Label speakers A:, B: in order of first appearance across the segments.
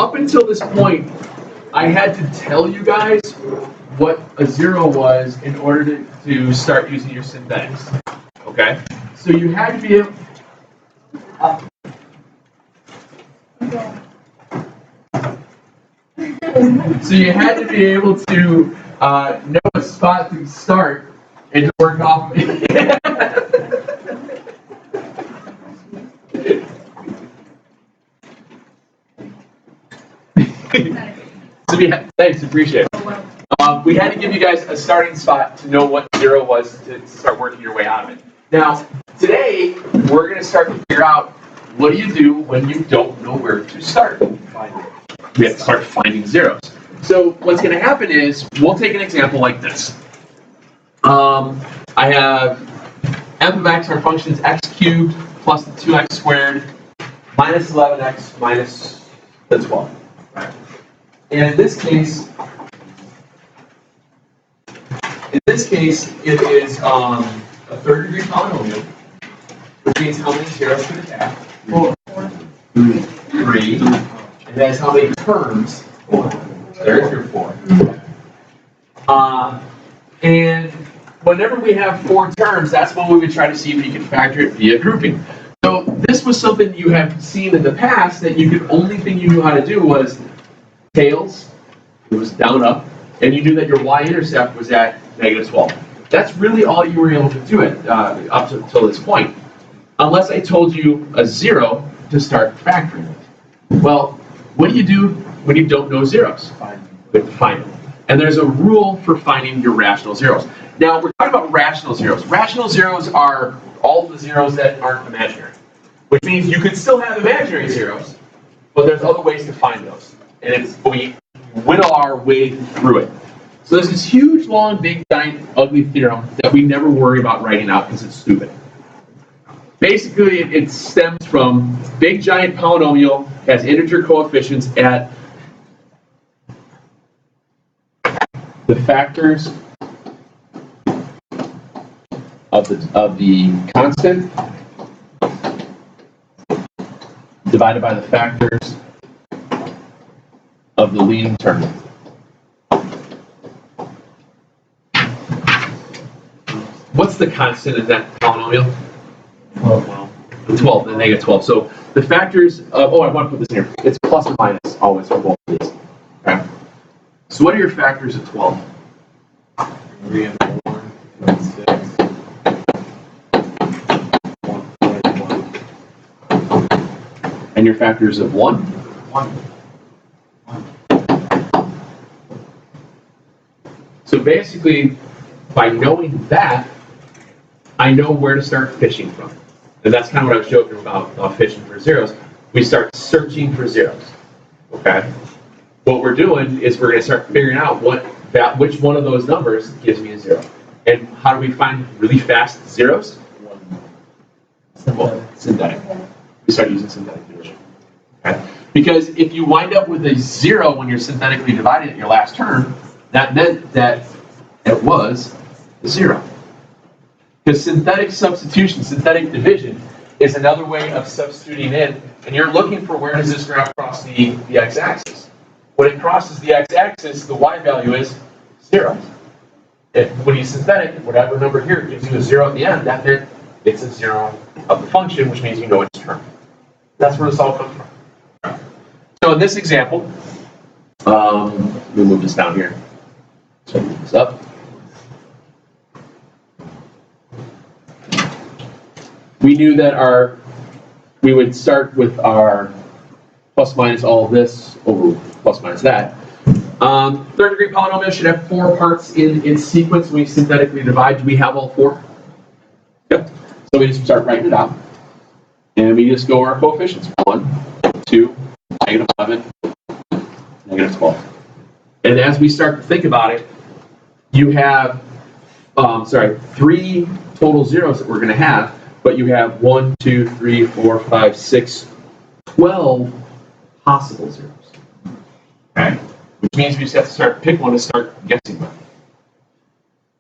A: up until this point, I had to tell you guys what a 0 was in order to start using your synthetics. Okay? So you had to be able... So you had to be able to know a spot to start and to work off of it. So thanks, appreciate it. We had to give you guys a starting spot to know what 0 was to start working your way out of it. Now, today, we're going to start to figure out what do you do when you don't know where to start. We have to start finding zeros. So what's going to happen is, we'll take an example like this. I have f of x, our function is x cubed plus the 2x squared minus 11x minus the 12. Right? And in this case, it is a third degree polynomial, which means how many zeros could it have? 4. 3. It has how many terms? 4. There's your 4. And whenever we have 4 terms, that's when we would try to see if you can factor it via grouping. So this was something you have seen in the past that only thing you knew how to do was tails, it was down up, and you knew that your y-intercept was at -12. That's really all you were able to do it up until this point, unless I told you a 0 to start factoring it. Well, what do you do when you don't know zeros? We have to find them. And there's a rule for finding your rational zeros. Now, we're talking about rational zeros. Rational zeros are all the zeros that aren't imaginary, which means you could still have imaginary zeros, but there's other ways to find those. And we whittle our way through it. So there's this huge, long, big, giant, ugly theorem that we never worry about writing out because it's stupid. Basically, it stems from big, giant polynomial has integer coefficients at the factors of the constant divided by the factors of the leading term. What's the constant in that polynomial? 12, the negative 12. So the factors of, I want to put this in here. It's plus or minus always for both of these. Okay. So what are your factors of 12?
B: 3 and 4, and 6, 1.
A: And your factors of 1?
B: 1.
A: So basically, by knowing that, I know where to start fishing from. And that's kind of what I was joking about fishing for zeros. We start searching for zeros. Okay? What we're doing is we're going to start figuring out which one of those numbers gives me a 0. And how do we find really fast zeros? Synthetic. We start using synthetic division. Okay? Because if you wind up with a 0 when you're synthetically dividing at your last term, that meant that it was a 0. Because synthetic substitution, synthetic division, is another way of substituting in, and you're looking for where does this graph cross the x-axis. When it crosses the x-axis, the y value is 0. When you synthetic, whatever number here gives you a 0 at the end, that meant it's a 0 of the function, which means you know its term. That's where this all comes from. So in this example, let me move this down here. So move this up. We knew that we would start with our plus minus all of this over plus minus that. Third degree polynomial should have 4 parts in its sequence when we synthetically divide. Do we have all 4? Yep. So we just start writing it out. And we just go over our coefficients. 1, 2, negative 11, negative 12. And as we start to think about it, you have, 3 total zeros that we're going to have, but you have 1, 2, 3, 4, 5, 6, 12 possible zeros. Okay? Which means we just have to start pick one to start guessing with.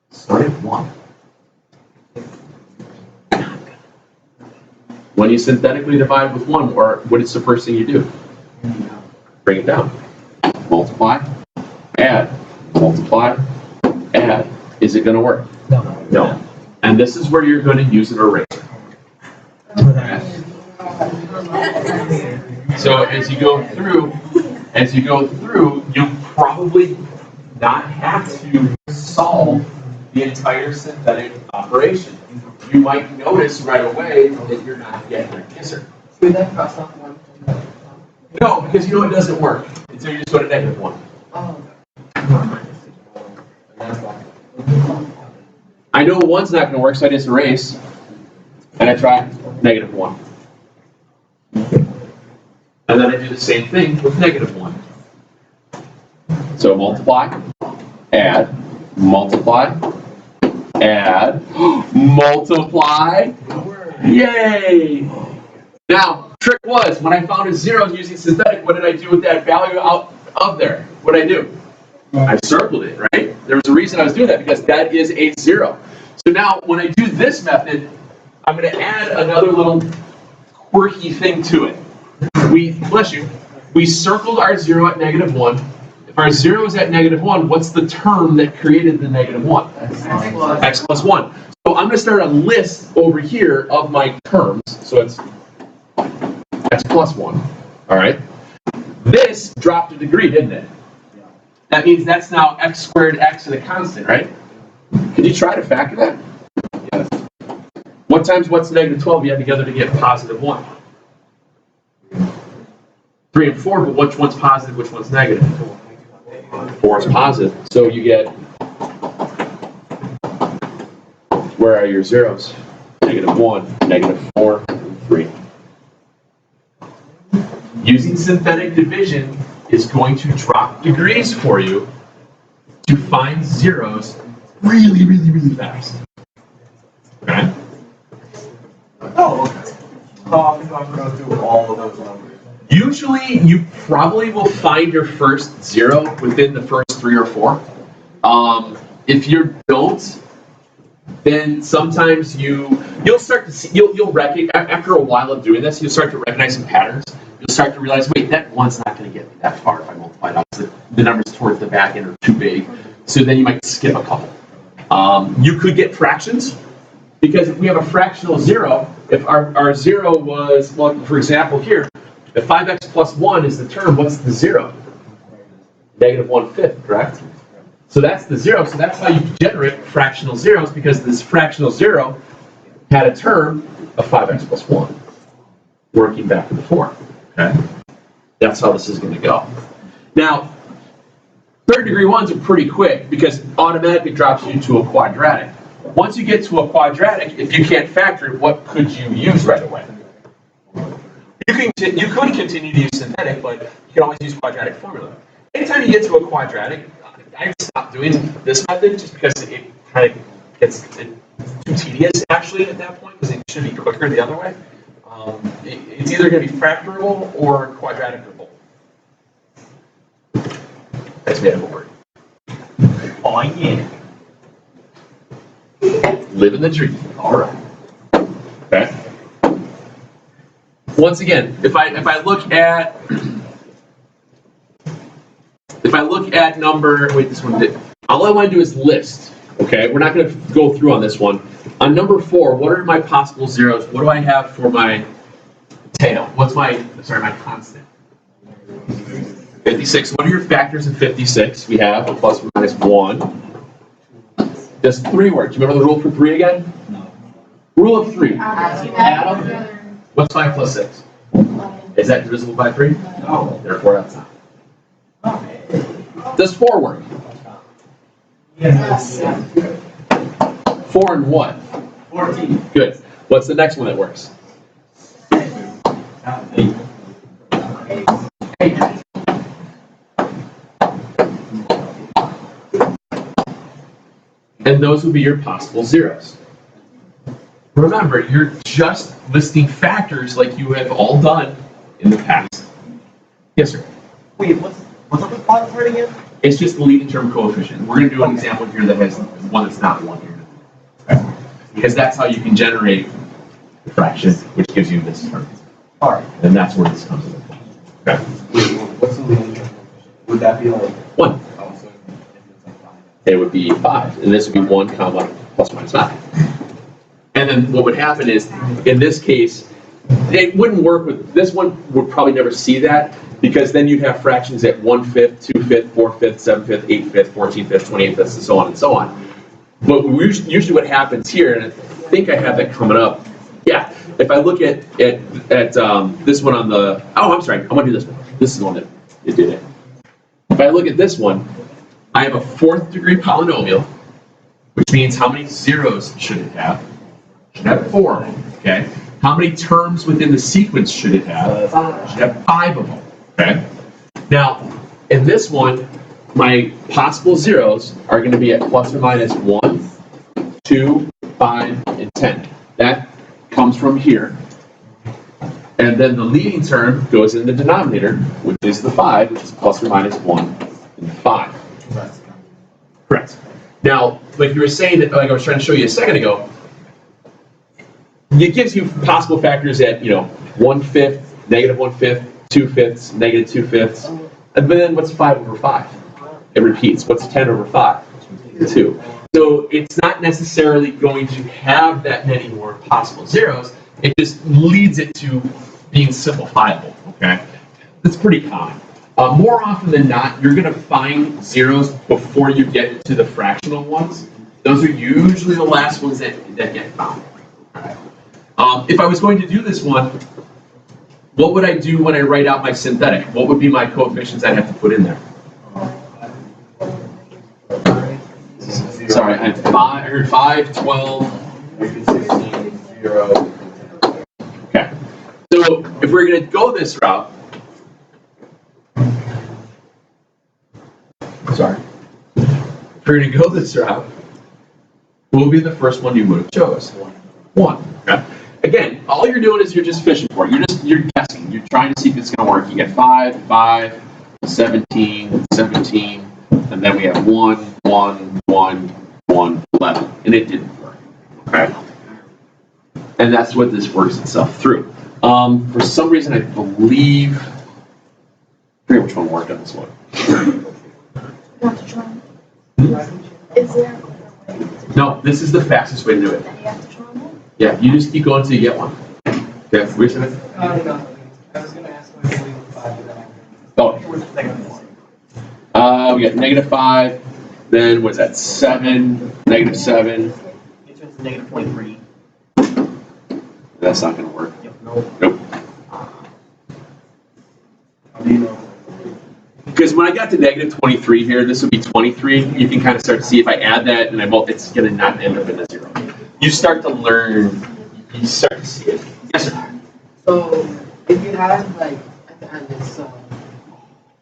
A: Start at 1. When you synthetically divide with 1, or what is the first thing you do? Bring it down. Multiply, add, multiply, add. Is it going to work?
C: No.
A: No. And this is where you're going to use an eraser. Okay. So as you go through, you'll probably not have to solve the entire synthetic operation. You might notice right away that you're not getting an answer.
C: Would that cross off one?
A: No, because you know it doesn't work until you just go to -1.
C: Oh.
A: I know one's not going to work, so I just erase, and I try -1. And then I do the same thing with -1. So multiply, add, multiply, add, multiply, yay! Now, trick was, when I found a 0 using synthetic, what did I do with that value out of there? What did I do? I circled it, right? There was a reason I was doing that, because that is a 0. So now, when I do this method, I'm going to add another little quirky thing to it. We circled our 0 at -1. If our 0 is at -1, what's the term that created the -1? X plus 1. So I'm going to start a list over here of my terms. So it's x plus 1. All right. This dropped a degree, didn't it? That means that's now x squared x and a constant, right? Could you try to factor that? Yes. What times what's -12 you add together to get +1? 3 and 4, but which one's positive, which one's negative? 4 is positive. So you get, where are your zeros? -1, -4, and 3. Using synthetic division is going to drop degrees for you to find zeros really, really, really fast. Okay?
B: Oh, okay. How often do I have to go through all of those numbers?
A: Usually, you probably will find your first 0 within the first 3 or 4. If you don't, then sometimes you'll start to see, you'll recognize, after a while of doing this, you'll start to recognize some patterns. You'll start to realize, wait, that 1's not going to get me that far if I multiply it out. The numbers towards the back end are too big. So then you might skip a couple. You could get fractions, because if we have a fractional 0, if our 0 was, well, for example here, if 5x plus 1 is the term, what's the 0? -1/5, correct? So that's the 0. So that's how you generate fractional zeros, because this fractional 0 had a term of 5x plus 1, working back to the 4. Okay? That's how this is going to go. Now, third degree ones are pretty quick, because it automatically drops you to a quadratic. Once you get to a quadratic, if you can't factor it, what could you use right away? You could continue to use synthetic, but you can always use quadratic formula. Anytime you get to a quadratic, I stop doing this method just because it kind of gets too tedious actually at that point, because it should be quicker the other way. It's either going to be factorable or quadratic or both. That's made up a word.
B: Oh, yeah.
A: Living the dream. All right. Okay. Once again, if I look at number, wait, this one did. All I want to do is list. Okay, we're not going to go through on this one. On number 4, what are my possible zeros? What do I have for my tail? What's my constant? 56. What are your factors in 56? We have a plus or minus 1. Does 3 work? Do you remember the rule for 3 again?
B: No.
A: Rule of 3. Add them. What's 5 plus 6? Is that divisible by 3? No. Therefore, that's not. Does 4 work?
B: Yes.
A: 4 and what?
B: 14.
A: Good. What's the next one that works?
B: 8.
A: 8. And those would be your possible zeros. Remember, you're just listing factors like you have all done in the past. Yes, sir?
B: Wait, what's up with bottom part again?
A: It's just the leading term coefficient. We're going to do an example here that has one that's not 1 here. Okay. Because that's how you can generate the fraction, which gives you this term.
B: Alright.
A: And that's where this comes in. Okay.
B: Wait, what's the leading that be like
A: 1.
B: oh, so if it's like 5?
A: It would be 5, and this would be 1 comma plus or minus 5. And then what would happen is, in this case, it wouldn't work with, this one would probably never see that, because then you'd have fractions at 1/5, 2/5, 4/5, 7/5, 8/5, 14/5, 28/5, and so on and so on. But usually what happens here, and I think I have that coming up, yeah, if I look at this one on the, oh, I'm sorry, I'm going to do this one. This is the one that it did it. If I look at this one, I have a 4th degree polynomial, which means how many zeros should it have? It should have 4 of them, okay? How many terms within the sequence should it have? It should have 5 of them, okay? Now, in this one, my possible zeros are going to be at plus or minus 1, 2, 5, and 10. That comes from here. And then the leading term goes in the denominator, which is the 5, which is plus or minus 1 and 5. Correct. Now, like you were saying, that, like I was trying to show you a second ago, it gives you possible factors at, 1/5, negative 1/5, 2/5, negative 2/5. And then what's 5 over 5? It repeats. What's 10 over 5? 2. So it's not necessarily going to have that many more possible zeros. It just leads it to being simplifiable, okay? That's pretty common. More often than not, you're going to find zeros before you get to the fractional ones. Those are usually the last ones that get found. If I was going to do this one, what would I do when I write out my synthetic? What would be my coefficients I'd have to put in there? Sorry, I heard 5, 12,
B: 16, 0.
A: Okay. So if we're going to go this route, sorry. If we're going to go this route, what would be the first one you would have chose? 1. Okay. Again, all you're doing is you're just fishing for it. You're guessing. You're trying to see if it's going to work. You get 5, 5, 17, 17, and then we have 1, 1, 1, 1, 11, and it didn't work. Okay. And that's what this works itself through. For some reason, I believe, I forget which one worked on this one.
C: Want to try? Is there a way to
A: No, this is the fastest way to do it.
C: then you have to try more?
A: Yeah, you just keep going until you get one. Yeah, where's it?
D: No. I was going to ask what you believe with 5, but then
A: Oh,
D: what's negative 1?
A: we got negative 5, then what's that, 7, negative 7.
D: It turns to negative 23.
A: That's not going to work.
D: Yep, no.
A: Nope.
B: How do you know?
A: Because when I got to negative 23 here, this would be 23. You can kind of start to see if I add that and it's going to not end up in a 0. You start to learn, you start to see it. Yes, sir.
E: So if you had like at the end it's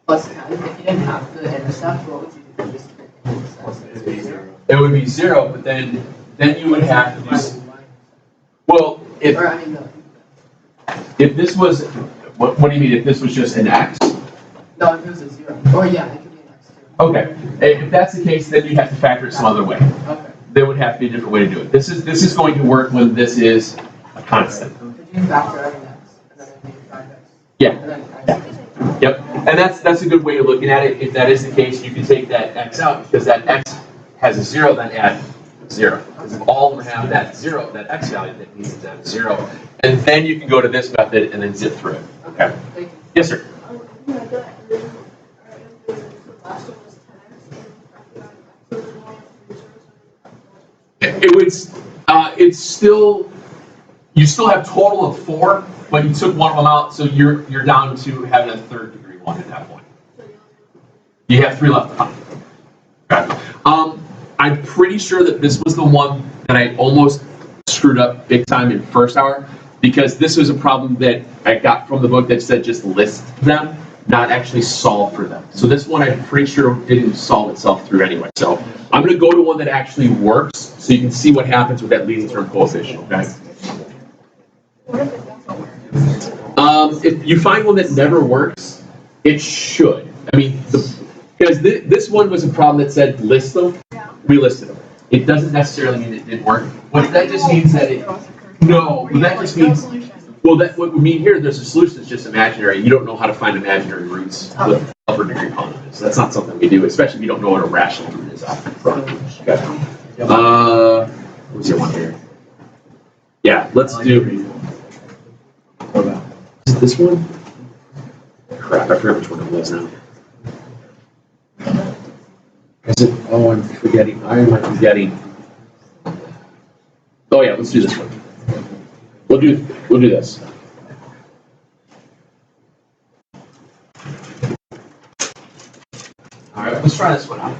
E: plus 10, if you didn't have the intercept, what would you do? Just the intercept.
A: It would be 0, but then you would have to do. Well, if
E: Or I mean
A: if this was, what do you mean? If this was just an x?
E: no, if it was a 0. Or yeah, it could be an x too.
A: Okay. If that's the case, then you'd have to factor it some other way.
E: Okay.
A: There would have to be a different way to do it. This is going to work when this is a constant.
E: Could you factor out an x and then it would be 5x?
A: Yeah.
E: And then x.
A: Yep. And that's a good way of looking at it. If that is the case, you can take that x out because that x has a 0, then add 0. Because if all of them have that 0, that x value, that means it's at 0. And then you can go to this method and then zip through it. Okay.
E: Thank you.
A: Yes, sir. It would, it's still, you still have total of 4, but you took one of them out, so you're down to having a 3rd degree one at that point. You have 3 left behind. Okay. I'm pretty sure that this was the one that I almost screwed up big time in first hour, because this was a problem that I got from the book that said just list them, not actually solve for them. So this one I'm pretty sure didn't solve itself through anyway. So I'm going to go to one that actually works so you can see what happens with that leading term coefficient, okay? If you find one that never works, it should. I mean, because this one was a problem that said list them. We listed them. It doesn't necessarily mean it didn't work. What that just means that it, no, well, that just means, well, that what we mean here, there's a solution that's just imaginary. You don't know how to find imaginary roots with upper degree polynomials. is. That's not something we do, especially if you don't know what a rational root is out front. Okay. What's your one here? Yeah, let's do. Is it this one? Crap, I forget which one it was now. Is it? Oh, I'm forgetting. I am forgetting. Oh yeah, let's do this one. We'll do this. All right, let's try this one out.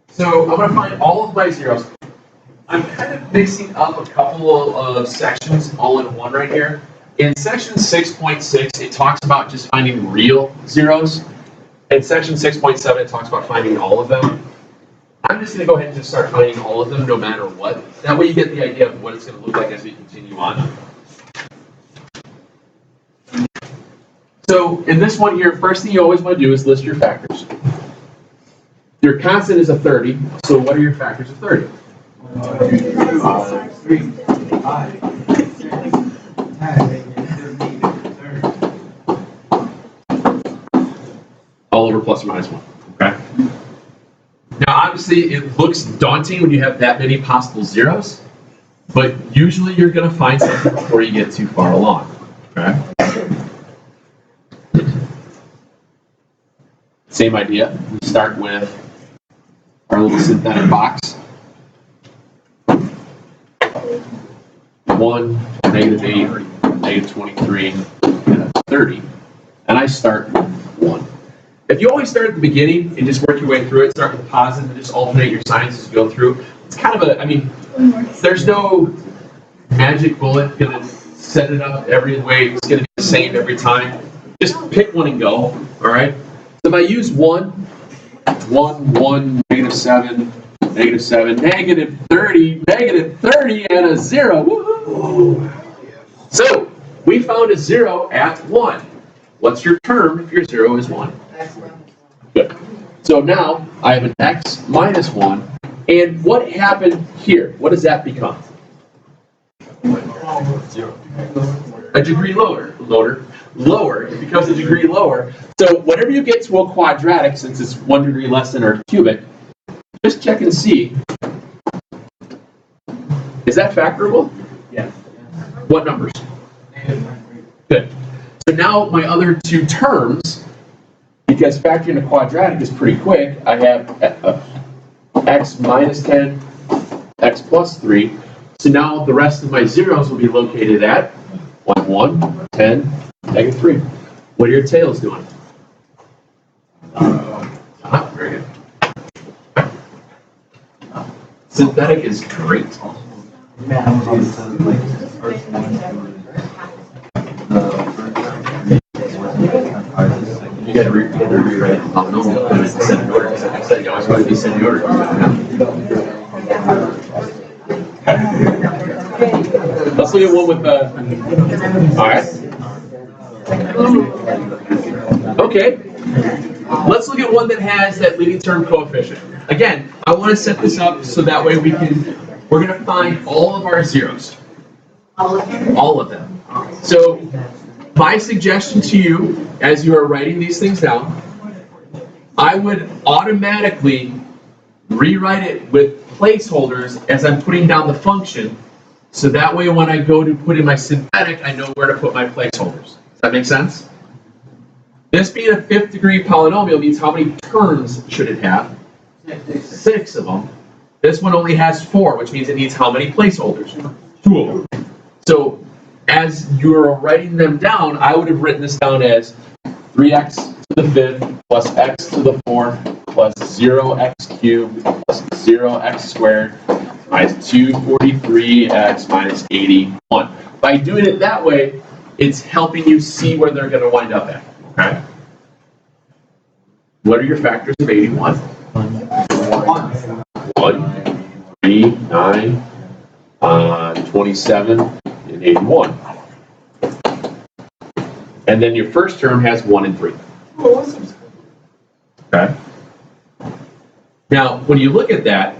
A: So I'm going to find all of my zeros. I'm kind of mixing up a couple of sections all in one right here. In section 6.6, it talks about just finding real zeros. In section 6.7, it talks about finding all of them. I'm just going to go ahead and just start finding all of them no matter what. That way you get the idea of what it's going to look like as we continue on. So in this one here, first thing you always want to do is list your factors. Your constant is a 30, so what are your factors of 30?
B: 3, 5, 6, 10,
A: All over plus or minus 1, okay? Now obviously it looks daunting when you have that many possible zeros, but usually you're going to find something before you get too far along, okay? Same idea, we start with our little synthetic box. 1, -8, -23, and 30. And I start with 1. If you always start at the beginning and just work your way through it, start with the positive and just alternate your signs as you go through, it's kind of there's no magic bullet going to set it up every way. It's going to be the same every time. Just pick one and go, all right? So if I use 1, 1, -7, -7, -30, -30, and a 0. Woohoo! So we found a 0 at 1. What's your term if your 0 is 1? Good. So now I have an x minus 1. And what happened here? What does that become? A degree lower. It becomes a degree lower. So whenever you get to a quadratic, since it's 1 degree less than our cubic, just check and see. Is that factorable?
B: Yes.
A: What numbers? Good. So now my other two terms, because factoring a quadratic is pretty quick, I have x minus 10, x plus 3. So now the rest of my zeros will be located at 1, 1, 10, -3. What are your tails doing? Very good. Synthetic is great. You got to rewrite it. Oh, no, it's set in order. I said you always want to be set in order. Let's look at one with all right. Okay. Let's look at one that has that leading term coefficient. Again, I want to set this up so that way we're going to find all of our zeros. All of them. So my suggestion to you, as you are writing these things down, I would automatically rewrite it with placeholders as I'm putting down the function, so that way when I go to put in my synthetic, I know where to put my placeholders. Does that make sense? This being a 5th degree polynomial means how many terms should it have? 6 of them. This one only has 4, which means it needs how many placeholders? 2 of them. So as you're writing them down, I would have written this down as 3x to the 5th plus x to the 4th plus 0x cubed plus 0x squared minus 243x minus 81. By doing it that way, it's helping you see where they're going to wind up at. Okay? What are your factors of 81? 1, 3, 9, 27, and 81. And then your first term has 1 and 3. Okay? Now, when you look at that,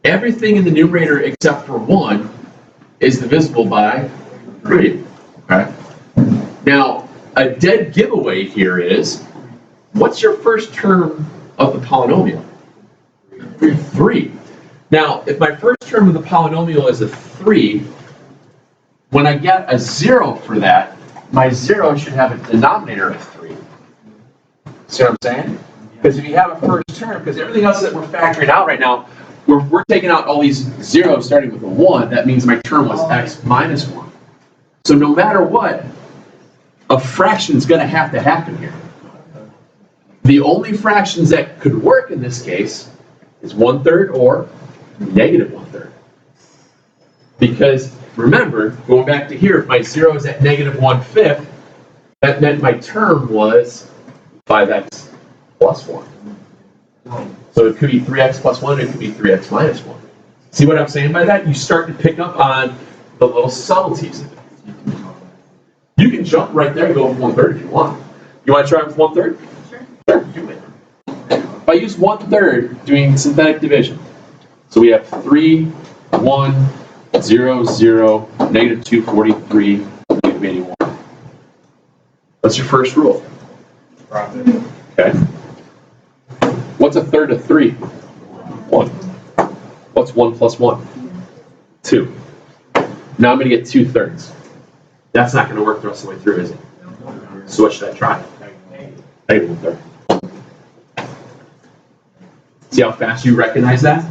A: everything in the numerator except for 1 is divisible by 3. Okay? Now, a dead giveaway here is what's your first term of the polynomial? 3. Now, if my first term of the polynomial is a 3, when I get a 0 for that, my 0 should have a denominator of 3. See what I'm saying? Because if you have a first term, because everything else that we're factoring out right now, we're taking out all these zeros starting with a 1, that means my term was x minus 1. So no matter what, a fraction is going to happen here. The only fractions that could work in this case is 1/3 or negative 1/3. Because remember, going back to here, if my 0 is at negative 1/5, that meant my term was 5x plus 1. So it could be 3x plus 1, it could be 3x minus 1. See what I'm saying by that? You start to pick up on the little subtleties of it. You can jump right there and go with 1/3 if you want. You want to try with 1/3? Sure, do it. If I use 1/3 doing synthetic division, so we have 3, 1, 0, 0, negative 243, negative 81. What's your first rule? Okay. What's a third of 3? 1. What's 1 plus 1? 2. Now I'm going to get 2/3. That's not going to work the rest of the way through, is it? So what should I try? Negative 1/3. See how fast you recognize that?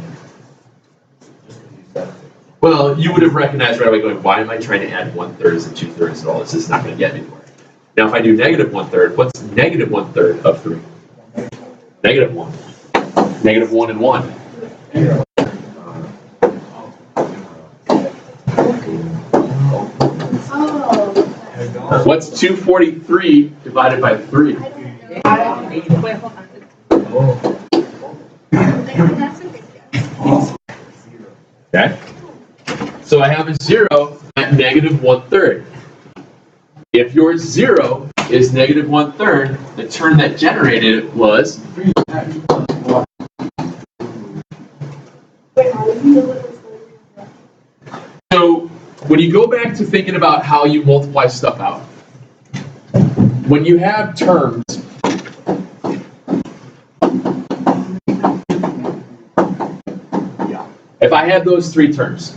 A: Well, you would have recognized right away going, why am I trying to add 1/3 and 2/3 and all this? This is not going to get me anywhere. Now if I do negative 1/3, what's negative 1/3 of 3? Negative 1. Negative 1 and 1. What's 243 divided by 3? Okay. So I have a 0 at negative 1/3. If your 0 is negative 1/3, the term that generated it was. So when you go back to thinking about how you multiply stuff out, when you have terms, if I had those 3 terms,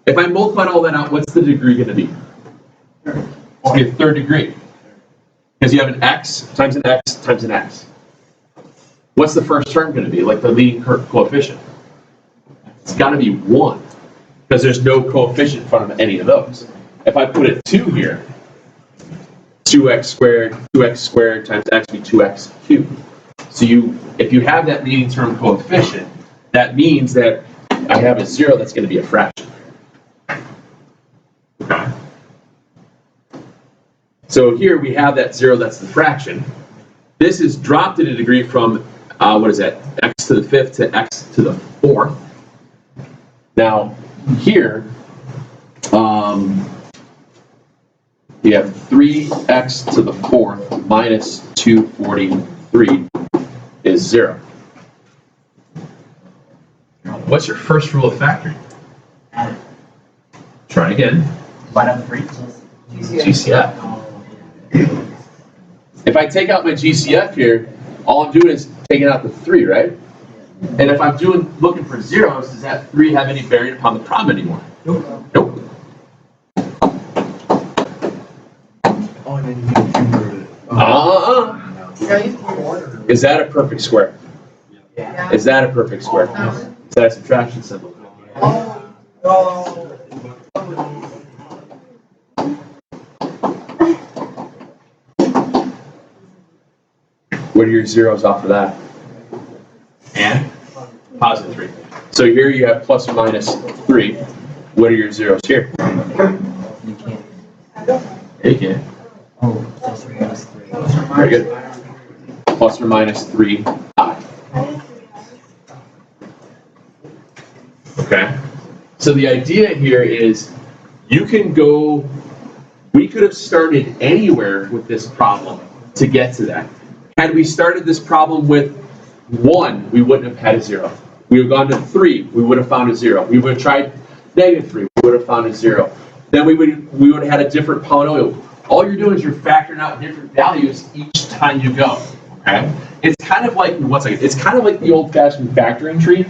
A: if I multiplied all that out, what's the degree going to be? It's going to be a 3rd degree. Because you have an x times an x times an x. What's the first term going to be, like the leading coefficient? It's got to be 1, because there's no coefficient in front of any of those. If I put a 2 here, 2x squared times x would be 2x cubed. So if you have that leading term coefficient, that means that I have a 0 that's going to be a fraction. Okay. So here we have that 0 that's the fraction. This is dropped in a degree from, what is that, x to the 5th to x to the 4th. Now, here, we have 3x to the 4th minus 243 is 0. What's your first rule of factoring? Try again.
B: Bottom 3.
A: GCF. If I take out my GCF here, all I'm doing is taking out the 3, right? And if I'm looking for zeros, does that 3 have any bearing upon the problem anymore? Nope. Nope.
B: Oh, and then you convert it.
A: Is that a perfect square?
E: Yeah.
A: Is that a perfect square? Is that a subtraction symbol? What are your zeros off of that? And? Positive 3. So here you have plus or minus 3. What are your zeros here?
B: You can't.
A: You can.
B: Oh, plus or minus 3.
A: Very good. Plus or minus 3i. Okay? So the idea here is we could have started anywhere with this problem to get to that. Had we started this problem with 1, we wouldn't have had a 0. We would have gone to 3, we would have found a 0. We would have tried negative 3, we would have found a 0. Then we would have had a different polynomial. All you're doing is you're factoring out different values each time you go. Okay? It's kind of like, it's kind of like the old-fashioned factoring tree.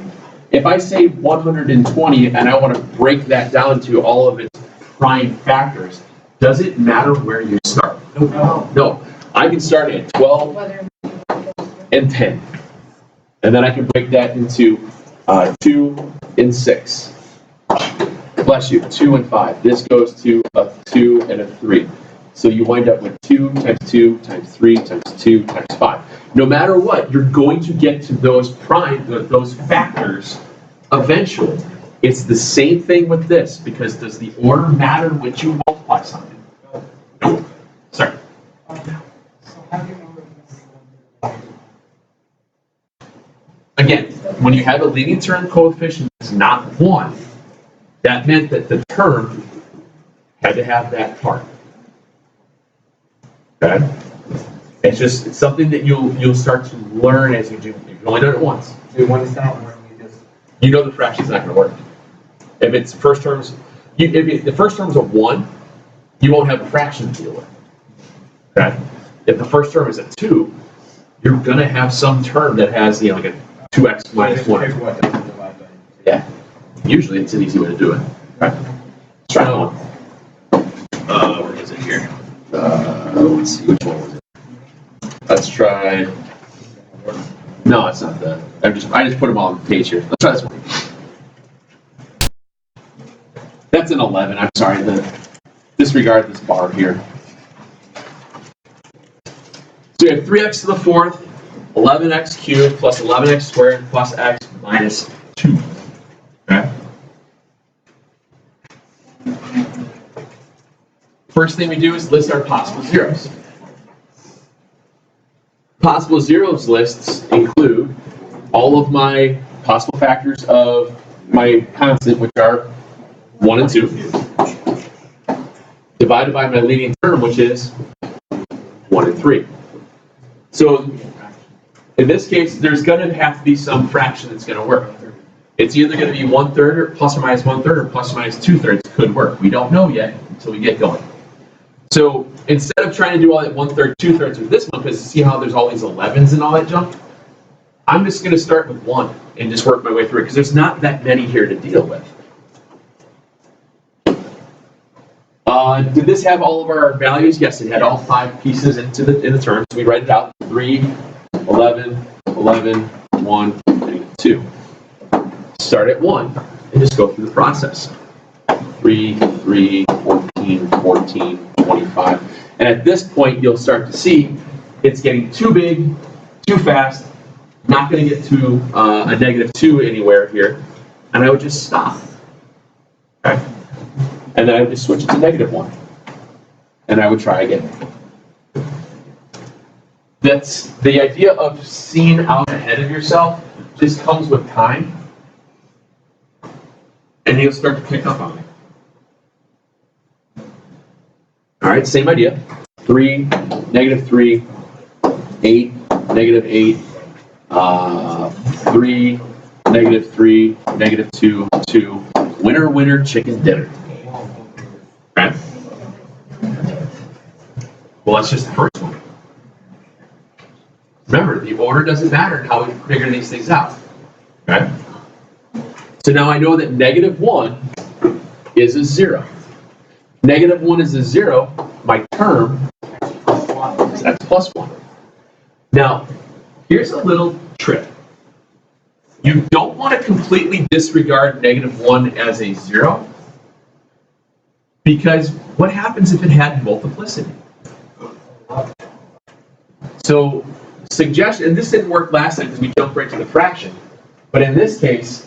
A: If I say 120 and I want to break that down to all of its prime factors, does it matter where you start? No. I can start at 12 and 10. And then I can break that into 2 and 6. Bless you, 2 and 5. This goes to a 2 and a 3. So you wind up with 2 times 2 times 3 times 2 times 5. No matter what, you're going to get to those those factors eventually. It's the same thing with this, because does the order matter which you multiply something? No. Sorry.
D: So how do you remember this?
A: Again, when you have a leading term coefficient that's not 1, that meant that the term had to have that part. Okay? It's something that you'll start to learn as you do. You've only done it once.
B: So when it's not working,
A: You know the fraction's not going to work. If it's first terms, if the first term's a 1, you won't have a fraction to deal with. Okay? If the first term is a 2, you're going to have some term that has like a 2x minus 1. Yeah. Usually it's an easy way to do it. Okay? Let's try another one. Where is it here? Let's see, which one was it? Let's try. No, it's not that. I just put them all on the page here. Let's try this one. That's an 11. I'm sorry. Disregard this bar here. So you have 3x to the 4th, 11x cubed plus 11x squared plus x minus 2. Okay. First thing we do is list our possible zeros. Possible zeros lists include all of my possible factors of my constant, which are 1 and 2, divided by my leading term, which is 1 and 3. So in this case, there's going to have to be some fraction that's going to work. It's either going to be 1/3 or plus or minus 1/3 or plus or minus 2/3 could work. We don't know yet until we get going. So instead of trying to do all that 1/3, 2/3 with this one, because see how there's all these 11s and all that junk, I'm just going to start with 1 and just work my way through it, because there's not that many here to deal with. Did this have all of our values? Yes, it had all 5 pieces in the term. So we write it out: 3, 11, 11, 1, and 2. Start at 1 and just go through the process. 3, 3, 14, 14, 25. And at this point, you'll start to see it's getting too big, too fast, not going to get to a -2 anywhere here, and I would just stop. Okay? And then I would just switch it to -1. And I would try again. That's the idea of seeing out ahead of yourself. Just comes with time, and you'll start to pick up on it. All right, same idea. 3, -3, 8, -8, 3, -3, -2, 2. Winner, winner, chicken dinner. Okay. Well, that's just the first one. Remember, the order doesn't matter in how we figure these things out. Okay. So now I know that -1 is a 0. -1 is a 0. My term is x plus 1. Now, here's a little trick. You don't want to completely disregard -1 as a 0, because what happens if it had multiplicity? So, suggestion, and this didn't work last time because we jumped right to the fraction, but in this case,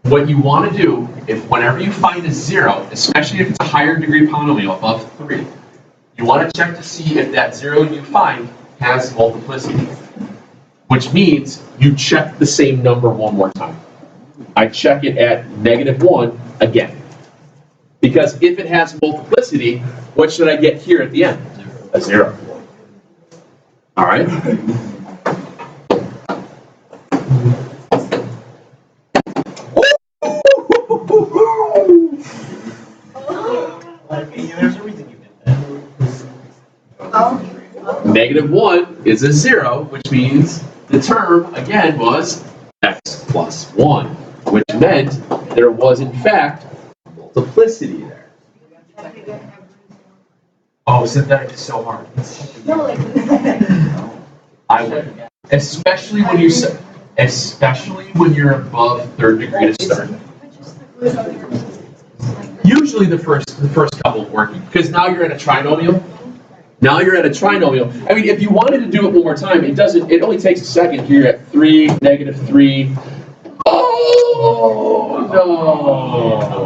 A: what you want to do, if whenever you find a 0, especially if it's a higher degree polynomial above 3, you want to check to see if that 0 you find has multiplicity. Which means you check the same number one more time. I check it at -1 again. Because if it has multiplicity, what should I get here at the end? A 0. All right?
B: There's a reason you did that.
A: -1 is a 0, which means the term, again, was x plus 1, which meant there was, in fact, multiplicity there.
B: Oh, synthetic is so hard.
C: No, like.
A: I would. Especially when you're above third degree to start. Usually the first couple working, because now you're at a trinomial. Now you're at a trinomial. I mean, if you wanted to do it one more time, it only takes a second. Here at 3, -3. Oh no.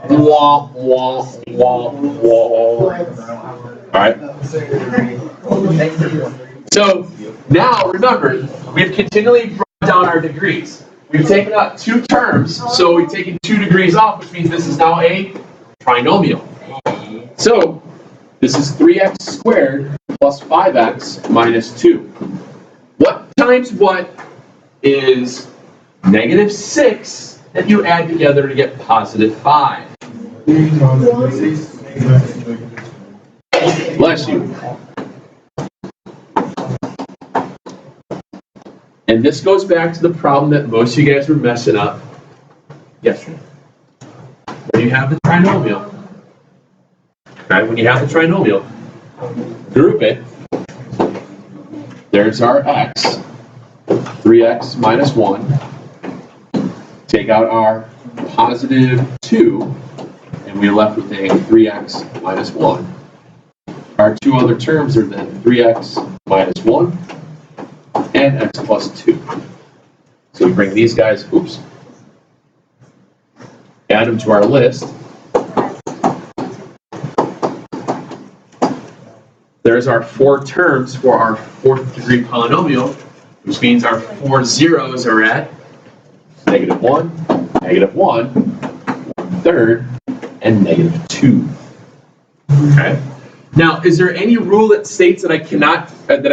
A: Womp, womp, womp, womp. All right. So now remember, we've continually brought down our degrees. We've taken out 2 terms, so we've taken 2 degrees off, which means this is now a trinomial. So this is 3x squared plus 5x minus 2. What times what is -6 that you add together to get +5? Bless you. And this goes back to the problem that most of you guys were messing up yesterday. When you have the trinomial, okay, when you have the trinomial, group it. There's our x, 3x minus 1. Take out our +2, and we're left with a 3x minus 1. Our 2 other terms are then 3x minus 1 and x plus 2. So we bring these guys, add them to our list. There's our 4 terms for our 4th degree polynomial, which means our 4 zeros are at -1, -1, 1/3, and -2. Okay. Now, is there any rule that states that I cannot, that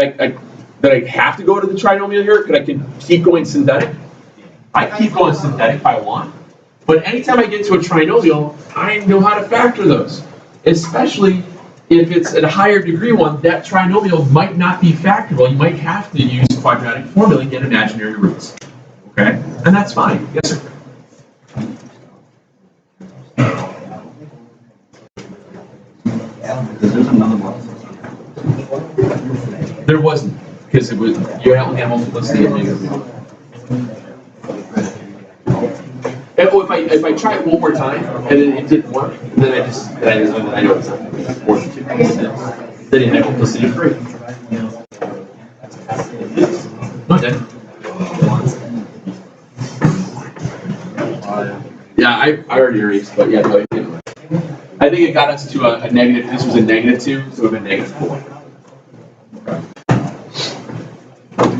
A: I have to go to the trinomial here? Could I keep going synthetic? I can keep going synthetic if I want. But anytime I get to a trinomial, I know how to factor those. Especially if it's a higher degree one, that trinomial might not be factorable. You might have to use quadratic formula and get imaginary roots. Okay? And that's fine. Yes, sir? There wasn't, because it was you only have multiplicity of -1. And if I try it one more time and it didn't work, then I know it's not going to be more than 2. Then you have multiplicity of 3. Okay. Yeah, I already erased, but yeah, no, I think it got us to a negative. This was a -2, so it would have been -4.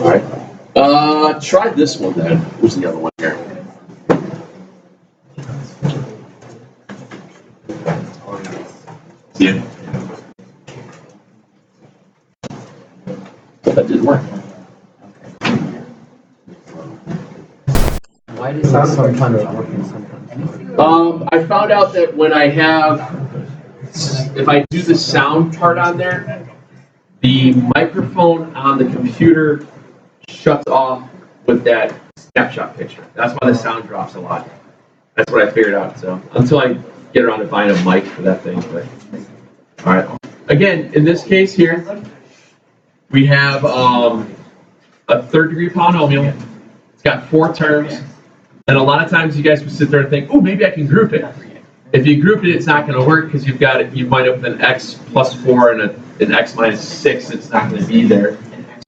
A: All right. Try this one then. Where's the other one here? Yeah. That didn't work.
E: Why does that sometimes work and sometimes?
A: I found out that when I have, if I do the sound part on there, the microphone on the computer shuts off with that snapshot picture. That's why the sound drops a lot. That's what I figured out. So until I get around to buying a mic for that thing, but all right. Again, in this case here, we have a 3rd degree polynomial. It's got 4 terms. And a lot of times you guys would sit there and think, oh, maybe I can group it. If you group it, it's not going to work because you wind up with an x plus 4 and an x minus 6. It's not going to be there.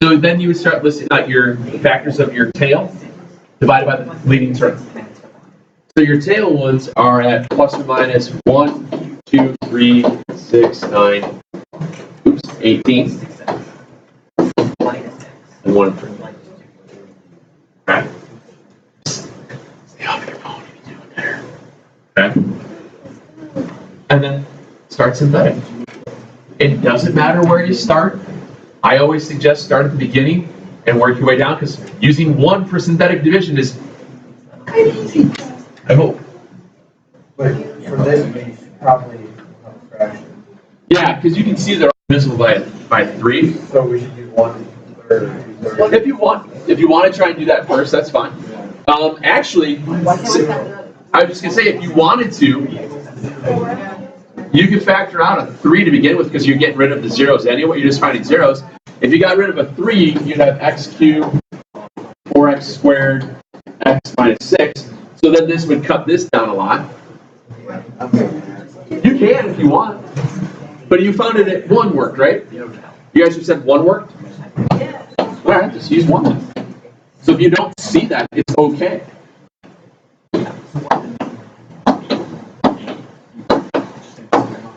A: So then you would start listing out your factors of your tail divided by the leading term. So your tail ones are at plus or minus 1, 2, 3, 6, 9, 18, and 1 and 3. Okay. Stay off your phone if you do it there. Okay. And then start synthetic. It doesn't matter where you start. I always suggest start at the beginning and work your way down because using 1 for synthetic division is kind of easy. I hope.
B: But for this, we probably have a fraction.
A: Yeah, because you can see they're all divisible by by 3.
B: So we should use 1/3, 2/3.
A: If you want to try and do that first, that's fine. Actually, I was just gonna say, if you wanted to, you could factor out a 3 to begin with because you're getting rid of the zeros anyway. You're just finding zeros. If you got rid of a 3, you'd have x cubed, 4x squared, x minus 6. So then this would cut this down a lot. You can if you want. But you found it at 1 worked, right? You guys just said 1 worked? All right, just use 1 then. So if you don't see that, it's okay.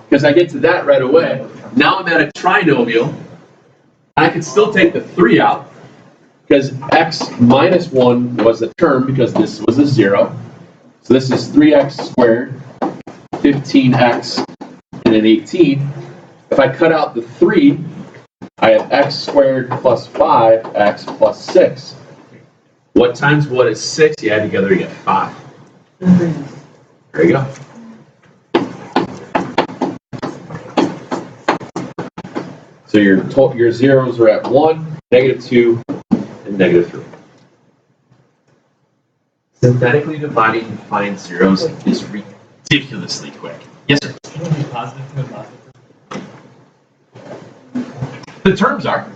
A: Because I get to that right away. Now I'm at a trinomial. I can still take the 3 out, because x minus 1 was a term, because this was a 0. So this is 3x squared, 15x, and an 18. If I cut out the 3, I have x squared plus 5x plus 6. What times what is 6? You add together, you get 5. There you go. So your zeros are at 1, -2, and -3. Synthetically dividing to find zeros is ridiculously quick. Yes, sir? The terms are.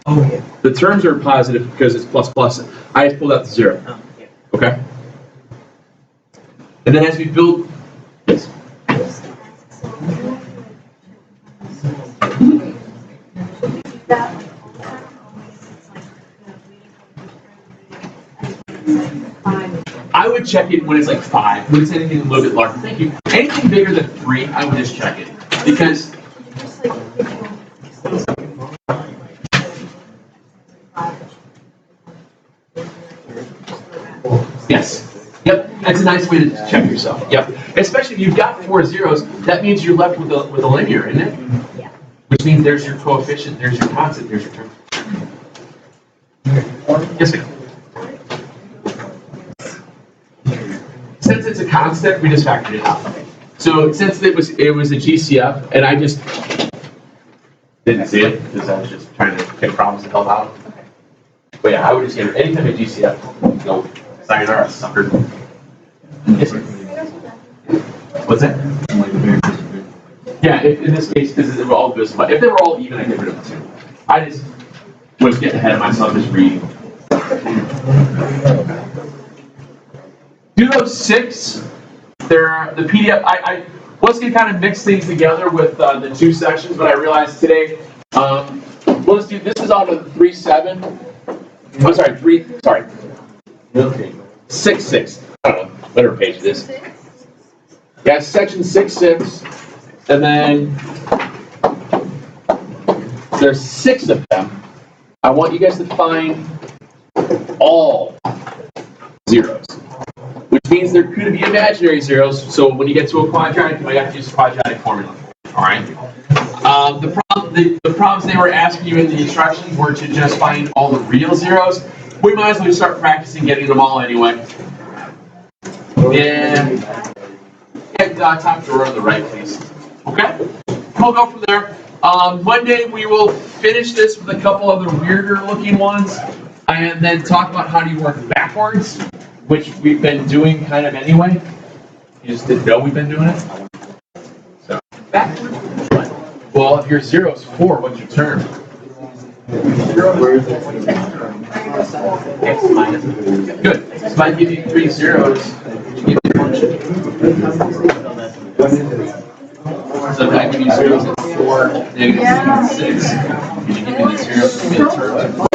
D: Oh, yeah.
A: The terms are positive because it's plus plus. I just pulled out the 0.
D: Oh, yeah.
A: Okay? And then as we build. Yes? I would check it when it's like 5. When it's anything a little bit larger. Thank you. Anything bigger than 3, I would just check it. Because. Yes. Yep. That's a nice way to check yourself. Yep. Especially if you've got 4 zeros, that means you're left with a linear, isn't it?
C: Yeah.
A: Which means there's your coefficient, there's your constant, there's your term. Yes, ma'am. Since it's a constant, we just factored it out. So since it was a GCF, and I just didn't see it because I was just trying to pick problems to help out. But yeah, I would just get anytime a GCF, no, sayonara, sucker. Yes, sir. What's that? Yeah, in this case, because they were all divisible. If they were all even, I'd get rid of the 2. I just was getting ahead of myself just reading. Do those 6. They're the PDF. I was going to kind of mix things together with the 2 sections, but I realized today, well, let's do, this is out of 3-7. I'm sorry, 6-6. I don't know, whatever page it is. Yeah, section 6-6. And then there's 6 of them. I want you guys to find all zeros, which means there could be imaginary zeros. So when you get to a quadratic, you might have to use a quadratic formula. All right. The problems they were asking you in the instructions were to just find all the real zeros. We might as well start practicing getting them all anyway. And top drawer on the right, please. Okay? We'll go from there. Monday we will finish this with a couple other weirder looking ones, and then talk about how do you work backwards, which we've been doing kind of anyway. You just didn't know we've been doing it. So backwards. Well, if your 0 is 4, what's your term? X minus. Good. So if I give you 3 zeros, give me a function. So if I give you zeros at 4, -6, you give me the zeros to midterms.